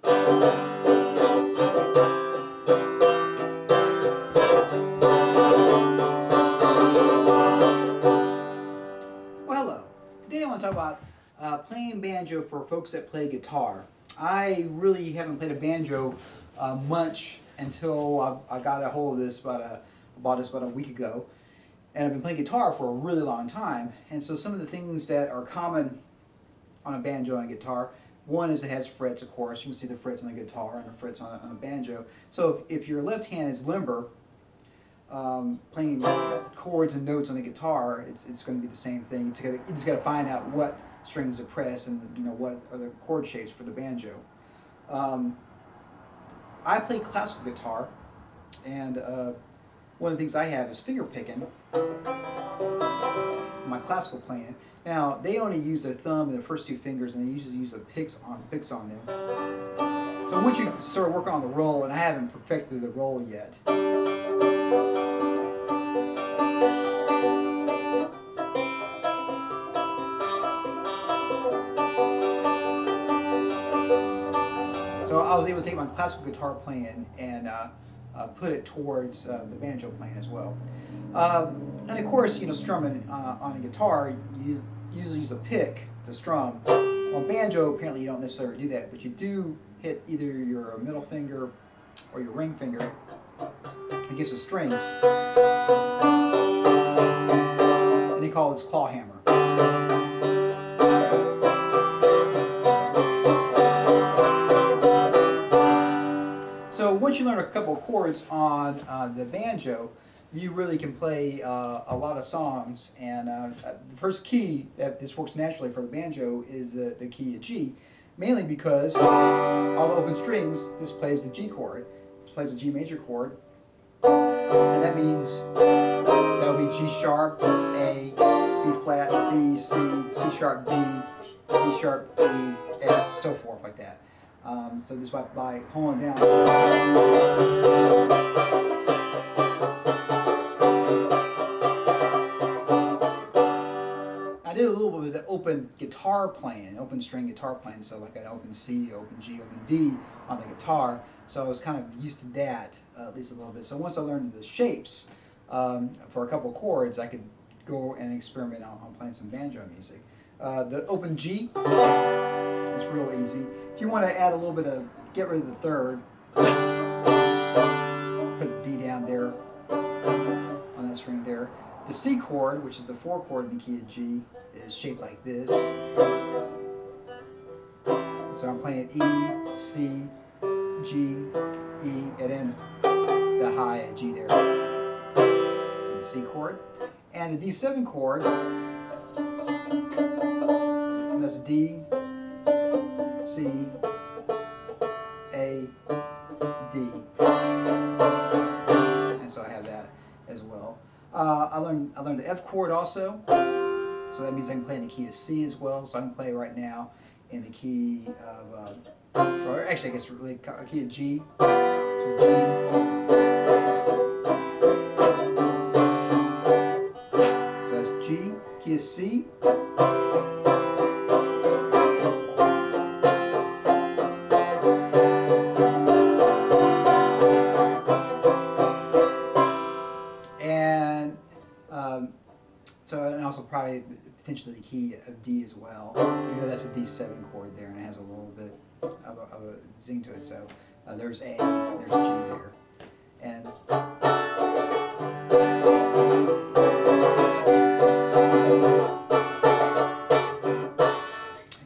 Hello. Today I want to talk about playing banjo for folks that play guitar. I really haven't played a banjo much until I got a hold of this bought this about a week ago, and I've been playing guitar for a really long time. And so some of the things that are common on a banjo and a guitar, one is it has frets, of course. You can see the frets on the guitar and the frets on a banjo. So if your left hand is limber, playing chords and notes on the guitar, it's going to be the same thing. You just got to find out what strings to press and what are the chord shapes for the banjo. I play classical guitar, and one of the things I have is fingerpicking. My classical playing. Now they only use their thumb and the first two fingers, and they usually use picks on them. So once you start working on the roll, and I haven't perfected the roll yet. So I was able to take my classical guitar playing and put it towards the banjo playing as well. And of course, strumming on a guitar, you usually use a pick to strum. On banjo, apparently you don't necessarily do that, but you do hit either your middle finger or your ring finger against the strings. And they call this claw hammer. So once you learn a couple of chords on the banjo, you really can play a lot of songs. And the first key that this works naturally for the banjo is the key of G, mainly because all the open strings, this plays the G chord, plays the G major chord, and that means that'll be G sharp, A, B flat, B, C, C sharp, D, E sharp, E, F, so forth like that. So just by holding down. I did a little bit of open guitar playing, open string guitar playing, so like an open C, open G, open D on the guitar. So I was kind of used to that, at least a little bit. So once I learned the shapes for a couple of chords, I could go and experiment on playing some banjo music. The open G, it's real easy. If you want to add a little bit of, get rid of the third, put the D down there on that string there. The C chord, which is the 4 chord in the key of G, is shaped like this. So I'm playing E, C, G, E, and then the high G there. The C chord. And the D7 chord, that's D, C, A, D. And so I have that as well. I learned the F chord also. So that means I can play in the key of C as well. So I can play right now in the key of, or actually I guess really a key of G. So G. So that's G, key of C. And also probably potentially the key of D as well. That's a D7 chord there, and it has a little bit of a zing to it. So there's A, there's a G there, and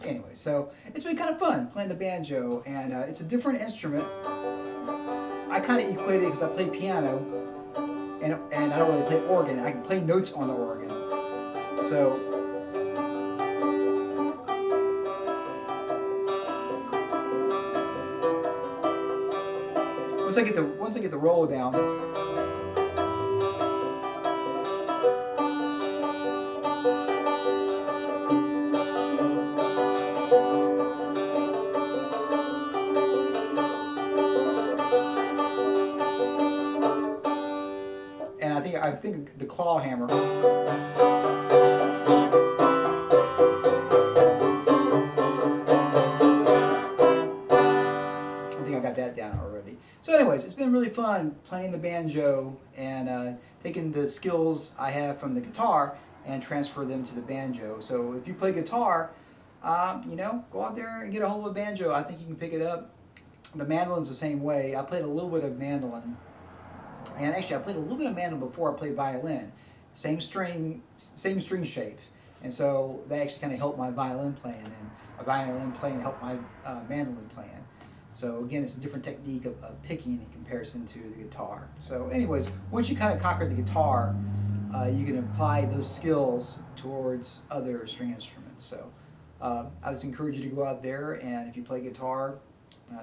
anyway, so it's been kind of fun playing the banjo, and it's a different instrument. I kind of equate it because I play piano, and I don't really play organ. I can play notes on the organ. So once I get the roll down, and I think the claw hammer. anyways, it's been really fun playing the banjo and taking the skills I have from the guitar and transfer them to the banjo. So if you play guitar, you know, go out there and get a hold of a banjo. I think you can pick it up. The mandolin's the same way. I played a little bit of mandolin, and actually I played a little bit of mandolin before I played violin. Same string shape, and so that actually kind of helped my violin playing, and my violin playing helped my mandolin playing. So again, it's a different technique of picking in comparison to the guitar. So anyways, once you kind of conquer the guitar, you can apply those skills towards other string instruments. So I just encourage you to go out there, and if you play guitar,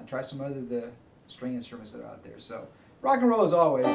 try some other the string instruments that are out there. So rock and roll as always.